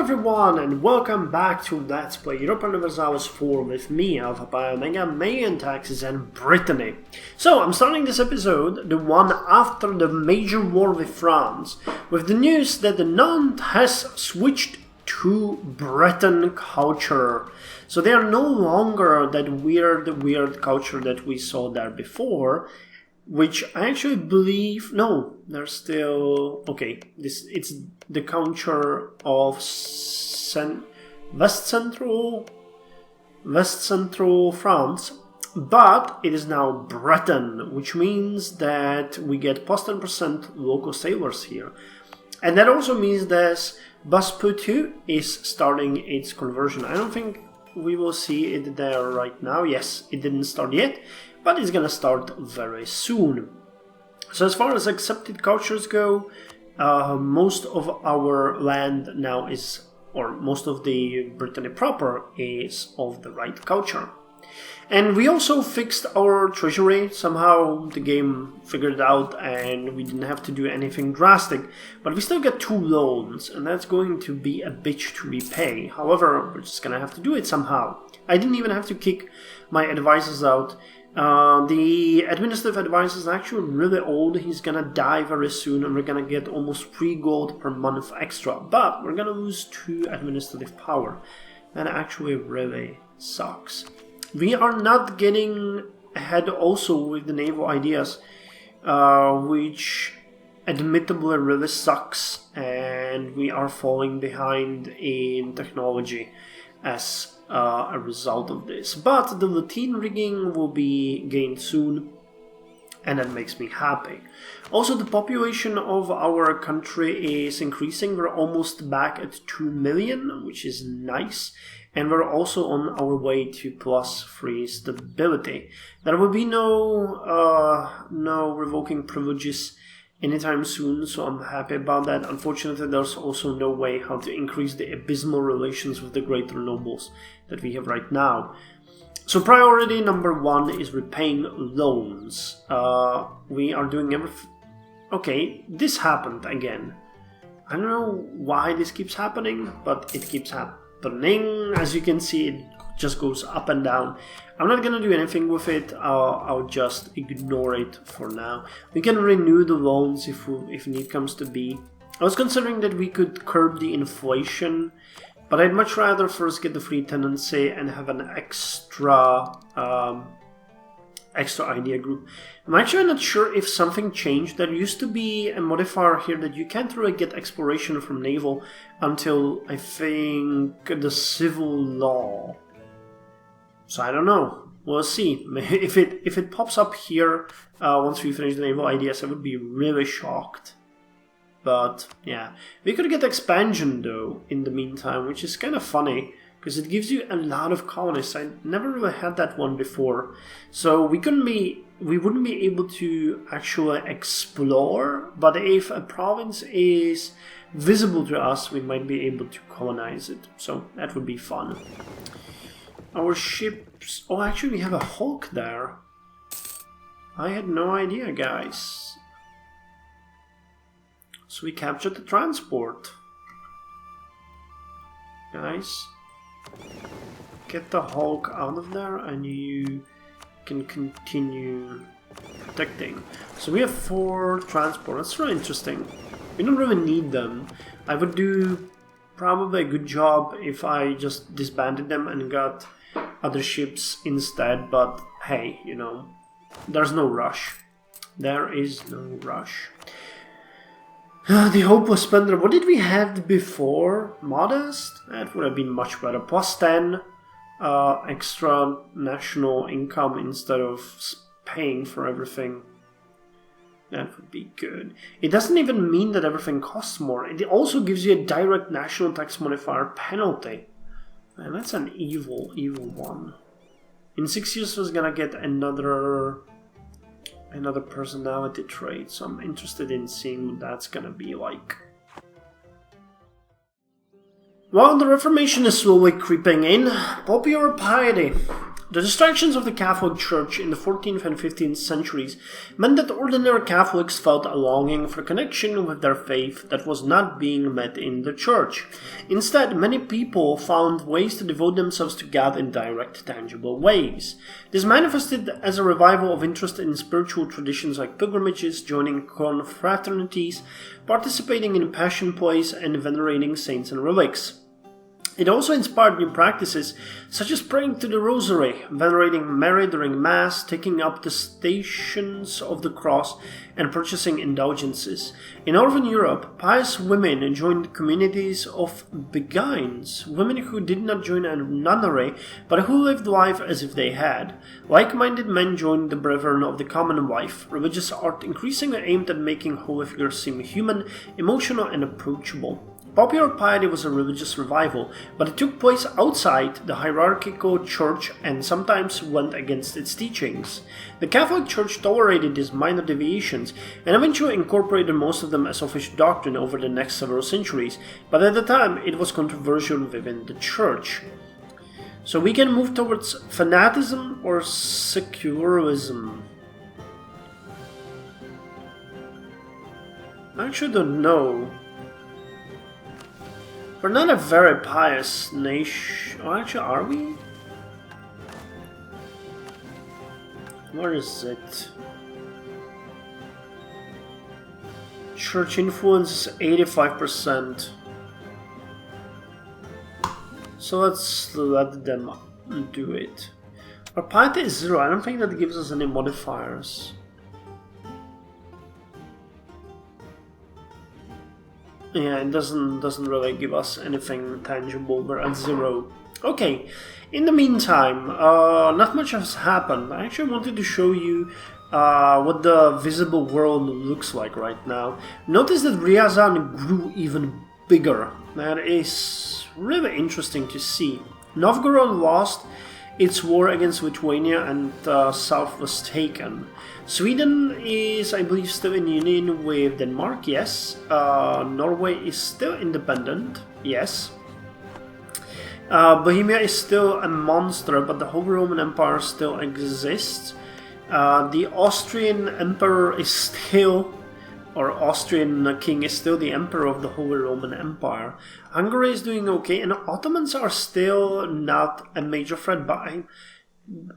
everyone, and welcome back to Let's Play Europa Universalis IV with me, Alfapiomega, Meiou and Taxes, and Brittany. So, I'm starting this episode, the one after the major war with France, with the news that the Nantes has switched to Breton culture. So they are no longer that weird culture that we saw there before, which I actually believe, no, they're still, okay, it's the culture of West Central France, but it is now Breton, which means that we get plus 10% local sailors here. And that also means that Basputu is starting its conversion. I don't think we will see it there right now. Yes, it didn't start yet, but it's gonna start very soon. So as far as accepted cultures go, most of our land now is, or most of the Brittany proper is of the right culture. And we also fixed our treasury. Somehow the game figured it out and we didn't have to do anything drastic. But we still get 2 loans, and that's going to be a bitch to repay. However, we're just gonna have to do it somehow. I didn't even have to kick my advisors out. The administrative advisor is actually really old. He's gonna die very soon, and we're gonna get almost 3 gold per month extra. But we're gonna lose 2 administrative power. That actually really sucks. We are not getting ahead also with the naval ideas, which admittedly really sucks, and we are falling behind in technology as a result of this. But the Latin rigging will be gained soon, and that makes me happy. Also, the population of our country is increasing. We're almost back at 2 million, which is nice. And we're also on our way to +3 stability. There will be no revoking privileges anytime soon, so I'm happy about that. Unfortunately, there's also no way how to increase the abysmal relations with the greater nobles that we have right now. So priority number 1 is repaying loans. We are doing everything. Okay, this happened again. I don't know why this keeps happening, but it keeps happening. As you can see, it just goes up and down. I'm not gonna do anything with it. I'll just ignore it for now. We can renew the loans if need comes to be. I was considering that we could curb the inflation, but I'd much rather first get the free tenancy and have an extra idea group. I'm actually not sure if something changed. There used to be a modifier here that you can't really get exploration from Naval until, I think, the civil law. So I don't know. We'll see. If it pops up here once we finish the naval ideas, I would be really shocked. But yeah, we could get expansion though in the meantime, which is kind of funny, because it gives you a lot of colonists. I never really had that one before. So we wouldn't be able to actually explore, but if a province is visible to us, we might be able to colonize it. So that would be fun. Our ships... Oh, actually we have a hulk there. I had no idea, guys. So we captured the transport. Guys. Get the Hulk out of there and you can continue protecting. So we have 4 transport. That's really interesting. We don't really need them. I would do probably a good job if I just disbanded them and got other ships instead, but hey, you know, there's no rush. There is no rush. The hopeless spender. What did we have before? Modest? That would have been much better. Plus 10 extra national income instead of paying for everything. That would be good. It doesn't even mean that everything costs more. It also gives you a direct national tax modifier penalty. And that's an evil one. In 6 years, we're gonna get another personality trait, so I'm interested in seeing what that's gonna be like. Well, the Reformation is slowly creeping in. Popular piety. The distractions of the Catholic Church in the 14th and 15th centuries meant that ordinary Catholics felt a longing for connection with their faith that was not being met in the Church. Instead, many people found ways to devote themselves to God in direct, tangible ways. This manifested as a revival of interest in spiritual traditions like pilgrimages, joining confraternities, participating in passion plays, and venerating saints and relics. It also inspired new practices, such as praying to the Rosary, venerating Mary during Mass, taking up the Stations of the Cross, and purchasing indulgences. In Northern Europe, pious women joined communities of beguines, women who did not join a nunnery, but who lived life as if they had. Like-minded men joined the Brethren of the Commonwealth. Religious art increasingly aimed at making holy figures seem human, emotional, and approachable. Popular piety was a religious revival, but it took place outside the hierarchical church and sometimes went against its teachings. The Catholic Church tolerated these minor deviations and eventually incorporated most of them as official doctrine over the next several centuries, but at the time it was controversial within the Church. So we can move towards fanaticism or secularism. I actually don't know. We're not a very pious nation. Oh, actually, are we? Where is it? Church influence is 85%. So let's let them do it. Our piety is 0. I don't think that gives us any modifiers. Yeah, it doesn't really give us anything tangible. We're at 0. Okay, in the meantime, not much has happened. I actually wanted to show you what the visible world looks like right now. Notice that Ryazan grew even bigger. That is really interesting to see. Novgorod lost its war against Lithuania and south was taken. Sweden is, I believe, still in union with Denmark, yes. Norway is still independent, yes. Bohemia is still a monster, but the Holy Roman Empire still exists. The Austrian Emperor is still, or Austrian King is still the Emperor of the Holy Roman Empire. Hungary is doing okay, and Ottomans are still not a major threat, but I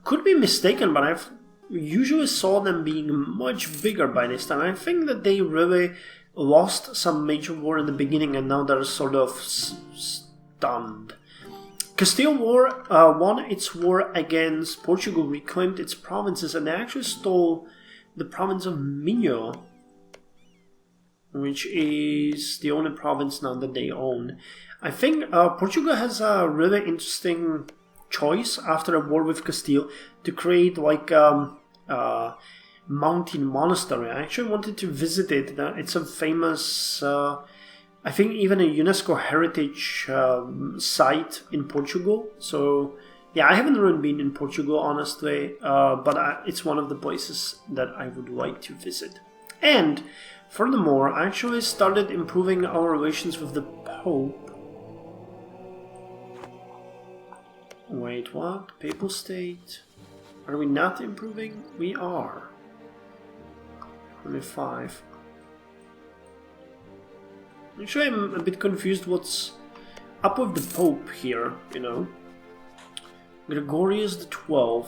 could be mistaken, but I've usually saw them being much bigger by this time. I think that they really lost some major war in the beginning and now they're sort of stunned. Castile won its war against Portugal, reclaimed its provinces, and they actually stole the province of Meiou, which is the only province now that they own. I think Portugal has a really interesting choice after a war with Castile to create like mountain monastery. I actually wanted to visit it. It's a famous, I think even a UNESCO heritage site in Portugal. So yeah, I haven't really been in Portugal honestly, but it's one of the places that I would like to visit. And furthermore, I actually started improving our relations with the Pope. Wait, what? Papal State? Are we not improving? We are. 25. Actually, I'm a bit confused what's up with the Pope here, you know. Gregorius XII.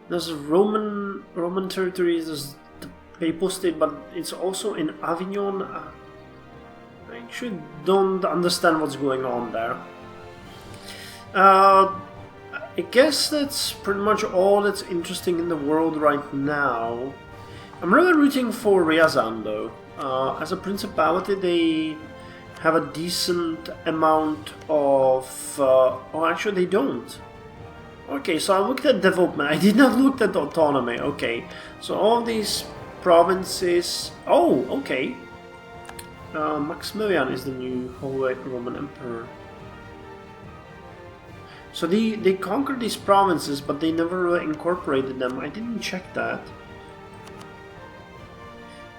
There's Roman territories, there's the Papal State, but it's also in Avignon. I actually don't understand what's going on there. I guess that's pretty much all that's interesting in the world right now. I'm really rooting for Ryazan though. As a principality, they have a decent amount of... oh, actually they don't. Okay, so I looked at development. I did not look at autonomy. Okay, so all these provinces... Oh, okay. Maximilian is the new Holy Roman Emperor. So they conquered these provinces, but they never really incorporated them. I didn't check that.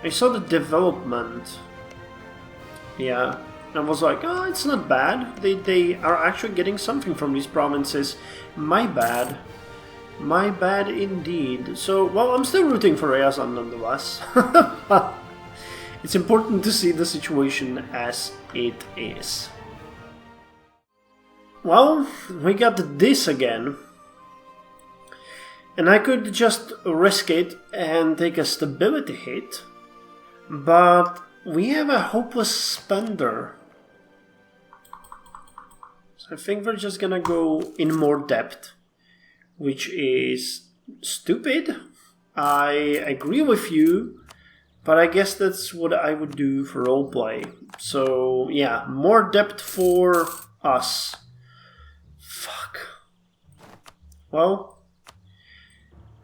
I saw the development. Yeah. I was like, oh, it's not bad. They are actually getting something from these provinces. My bad. My bad indeed. So, well, I'm still rooting for Ryazan nonetheless. It's important to see the situation as it is. Well, we got this again. And I could just risk it and take a stability hit. But we have a hopeless spender. So I think we're just gonna go in more depth, which is stupid. I agree with you, but I guess that's what I would do for roleplay. So yeah, more depth for us. Fuck. Well,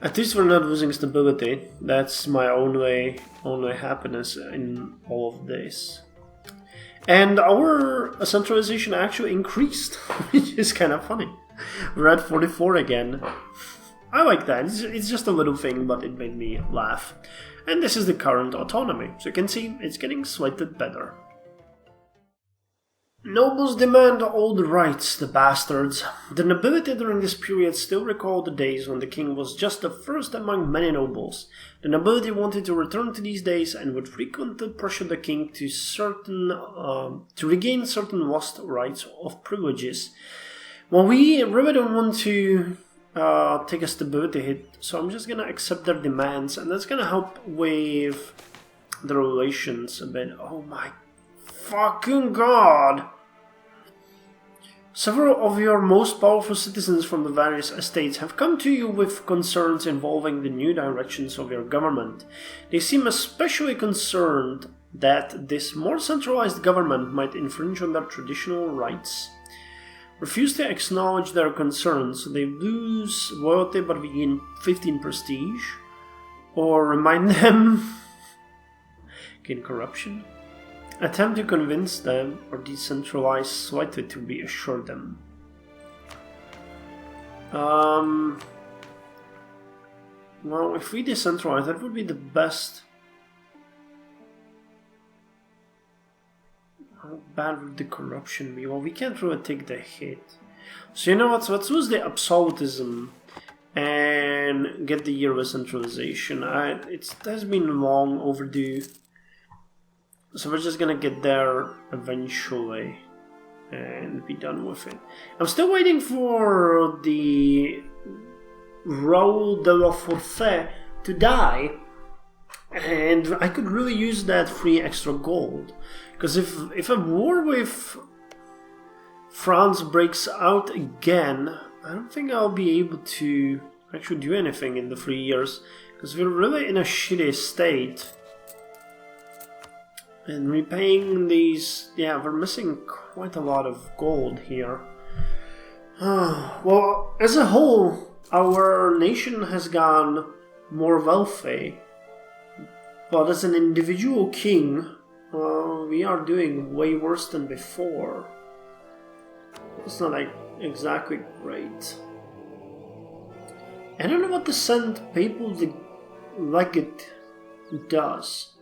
at least we're not losing stability. That's my only happiness in all of this. And our centralization actually increased, which is kind of funny. We're at 44 again. I like that. It's just a little thing, but it made me laugh. And this is the current autonomy. So you can see it's getting slightly better. Nobles demand all the rights, the bastards. The nobility during this period still recall the days when the king was just the first among many nobles. The nobility wanted to return to these days and would frequently pressure the king to regain certain lost rights of privileges. Well, we really don't want to take a stability hit, so I'm just gonna accept their demands, and that's gonna help with the relations a bit. Oh my fucking god! Several of your most powerful citizens from the various estates have come to you with concerns involving the new directions of your government. They seem especially concerned that this more centralized government might infringe on their traditional rights. Refuse to acknowledge their concerns, so they lose loyalty but gain 15 prestige. Or remind them... gain corruption. Attempt to convince them or decentralize slightly to reassure them. Well, if we decentralize, that would be the best. How bad would the corruption be? Well, we can't really take the hit. So you know what? So let's use the absolutism and get the yearly centralization. It has been long overdue. So we're just gonna get there eventually and be done with it. I'm still waiting for the Raoul de la Forfait to die, and I could really use that free extra gold. Because if a war with France breaks out again, I don't think I'll be able to actually do anything in the 3 years, because we're really in a shitty state. And repaying these... yeah, we're missing quite a lot of gold here. Well, as a whole, our nation has gone more wealthy. But as an individual king, we are doing way worse than before. It's not like exactly great. I don't know what the Saint Papal Legate does.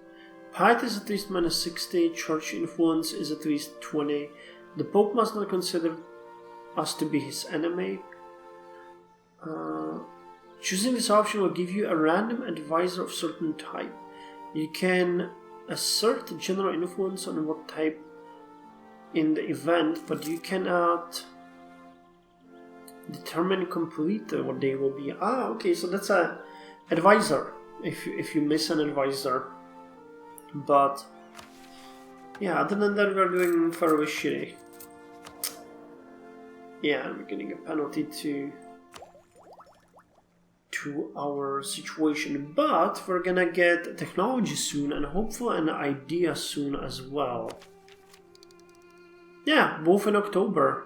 Piety is at least minus 60, church influence is at least 20. The Pope must not consider us to be his enemy. Choosing this option will give you a random advisor of certain type. You can assert general influence on what type in the event, but you cannot determine completely what they will be. Okay, so that's an advisor, if you miss an advisor. But yeah, other than that, we're doing fairly shitty. Yeah, we're getting a penalty to our situation, but we're gonna get technology soon and hopefully an idea soon as well. Yeah, both in October.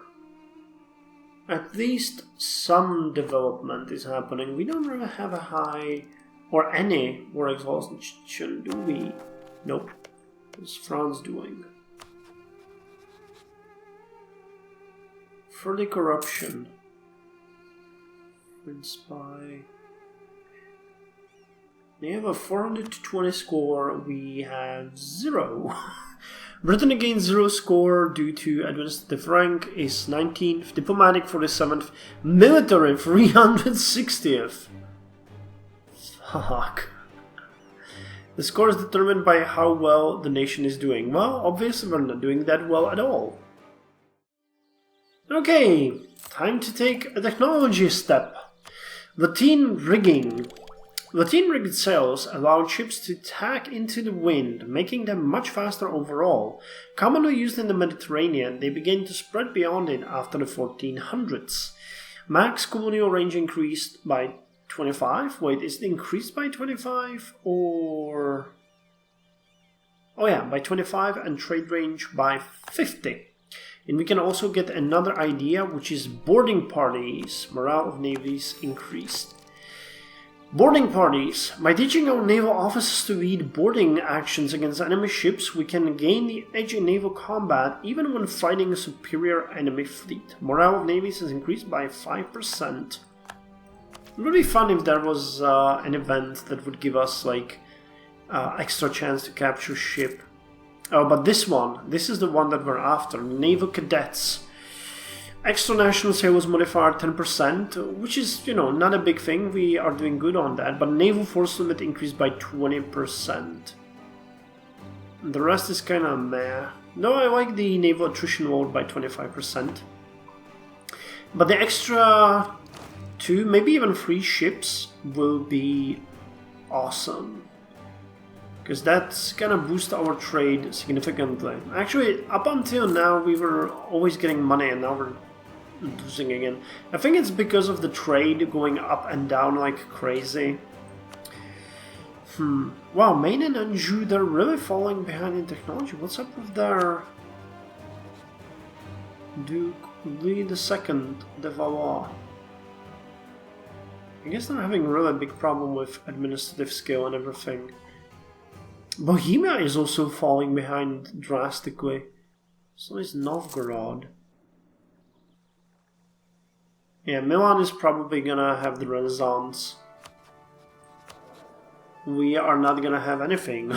At least some development is happening. We don't really have a high or any war exhaustion, do we? Nope. What's France doing? Further corruption. Spy. They have a 420 score. We have 0. Brittany gains 0 score due to administrative rank, is 19th, diplomatic 47th, military 360th. Fuck. The score is determined by how well the nation is doing. Well, obviously we're not doing that well at all. Okay, time to take a technology step. Lateen rigging. Lateen rigged sails allowed ships to tack into the wind, making them much faster overall. Commonly used in the Mediterranean, they began to spread beyond it after the 1400s. Max colonial range increased by 25? Wait, is it increased by 25 or... Oh yeah, by 25, and trade range by 50. And we can also get another idea, which is boarding parties. Morale of navies increased. Boarding parties. By teaching our naval officers to lead boarding actions against enemy ships, we can gain the edge in naval combat even when fighting a superior enemy fleet. Morale of navies is increased by 5%. It would be fun if there was an event that would give us like extra chance to capture ship. Oh, but this is the one that we're after. Naval cadets. Extra national sailors modifier 10%, which is, you know, not a big thing. We are doing good on that. But naval force limit increased by 20%. The rest is kind of meh. No, I like the naval attrition load by 25%. But the extra 2, maybe even 3 ships will be awesome. Because that's gonna boost our trade significantly. Actually, up until now we were always getting money and now we're losing again. I think it's because of the trade going up and down like crazy. Wow, Maine and Anjou, they're really falling behind in technology. What's up with their Duke Louis II de Valois? I guess they're having a really big problem with administrative skill and everything. Bohemia is also falling behind drastically. So is Novgorod. Yeah, Milan is probably gonna have the Renaissance. We are not gonna have anything.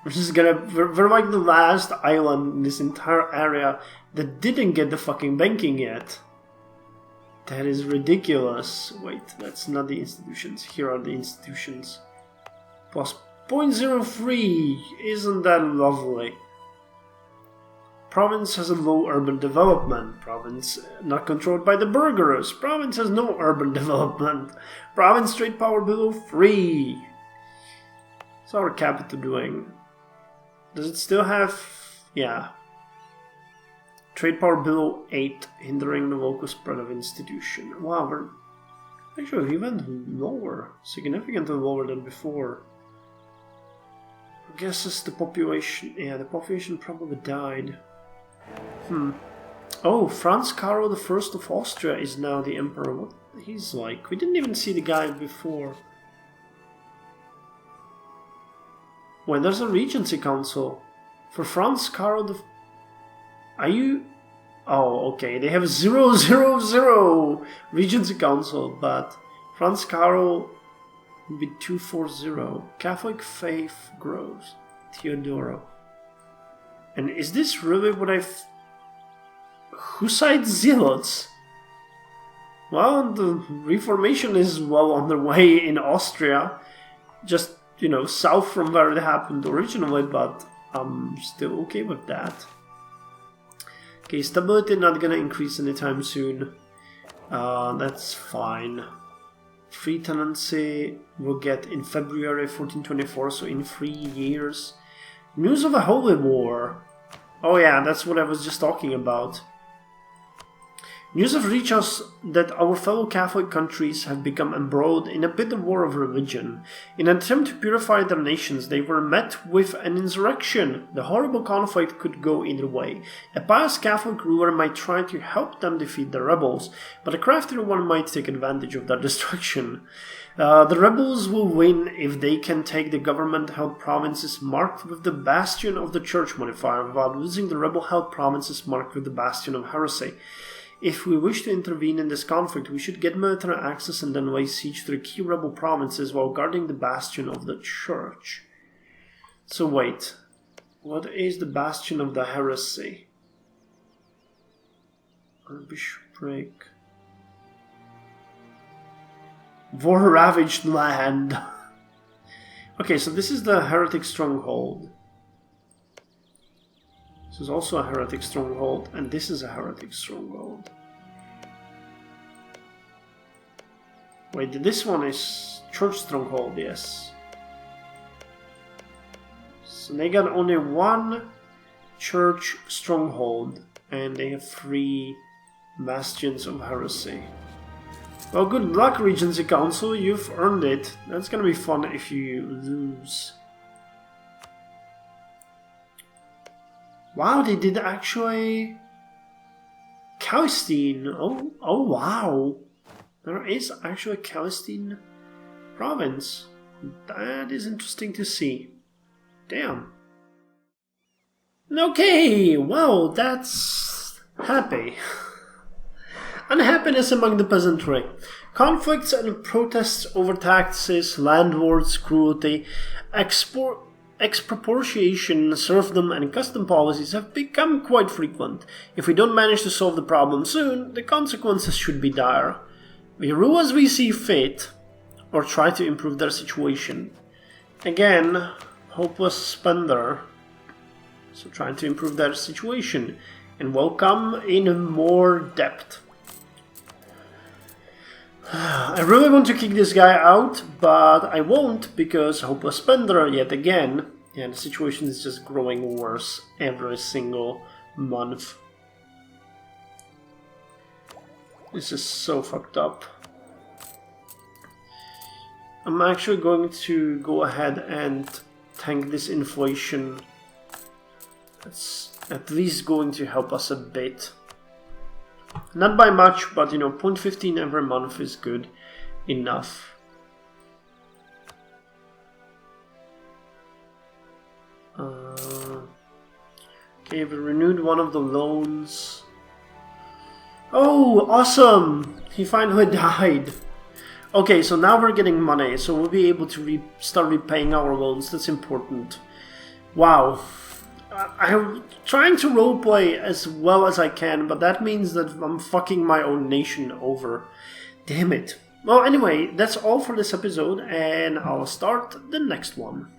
We're like the last island in this entire area that didn't get the fucking banking yet. That is ridiculous. Wait, that's not the institutions. Here are the institutions. Plus 0.03, isn't that lovely? Province has a low urban development. Province not controlled by the burghers. Province has no urban development. Province trade power below 3. What's our capital doing? Does it still have... yeah. Trade power below 8, hindering the local spread of institution. Wow, we went lower. Significantly lower than before. I guess it's the population. Yeah, the population probably died. Oh, Franz Karl I of Austria is now the emperor. What he's like? We didn't even see the guy before. Wait, there's a regency council for Franz Karl. Are you? Oh, okay. They have 000 regency council, but Franz Karl would be 240. Catholic faith grows. Theodoro. And is this really what Hussite zealots? Well, the Reformation is well underway in Austria. Just, you know, south from where it happened originally, but I'm still okay with that. Okay, stability not gonna increase anytime soon. That's fine. Free tenancy we'll get in February 1424, so in 3 years. News of a holy war. Oh yeah, that's what I was just talking about. News have reached us that our fellow Catholic countries have become embroiled in a bitter war of religion. In an attempt to purify their nations, they were met with an insurrection. The horrible conflict could go either way. A pious Catholic ruler might try to help them defeat the rebels, but a craftier one might take advantage of their destruction. The rebels will win if they can take the government-held provinces marked with the bastion of the church modifier without losing the rebel-held provinces marked with the bastion of heresy. If we wish to intervene in this conflict, we should get military access and then lay siege to the key rebel provinces while guarding the bastion of the church. So wait. What is the bastion of the heresy? Bishopric. War ravaged land. Okay, so this is the heretic stronghold. This is also a heretic stronghold, and this is a heretic stronghold. Wait, this one is church stronghold, yes. So they got only one church stronghold, and they have 3 bastions of heresy. Well, good luck, Regency Council, you've earned it. That's gonna be fun if you lose. Wow, they did actually... Calistine. Oh wow. There is actually a Calistine province. That is interesting to see. Damn. Okay, well, that's happy. Unhappiness among the peasantry. Conflicts and protests over taxes, landlords' cruelty, expropriation, serfdom, and custom policies have become quite frequent. If we don't manage to solve the problem soon, the consequences should be dire. We rule as we see fit, or try to improve their situation. Again, hopeless spender. So trying to improve their situation, and welcome in more depth. I really want to kick this guy out, but I won't because hopeless spender yet again, and the situation is just growing worse every single month. This is so fucked up. I'm actually going to go ahead and tank this inflation. That's at least going to help us a bit. Not by much, but 0.15 every month is good enough. Okay, we renewed one of the loans. Oh, awesome! He finally died. Okay, so now we're getting money, so we'll be able to start repaying our loans. That's important. Wow. I'm trying to roleplay as well as I can, but that means that I'm fucking my own nation over. Damn it. Well, anyway, that's all for this episode, and I'll start the next one.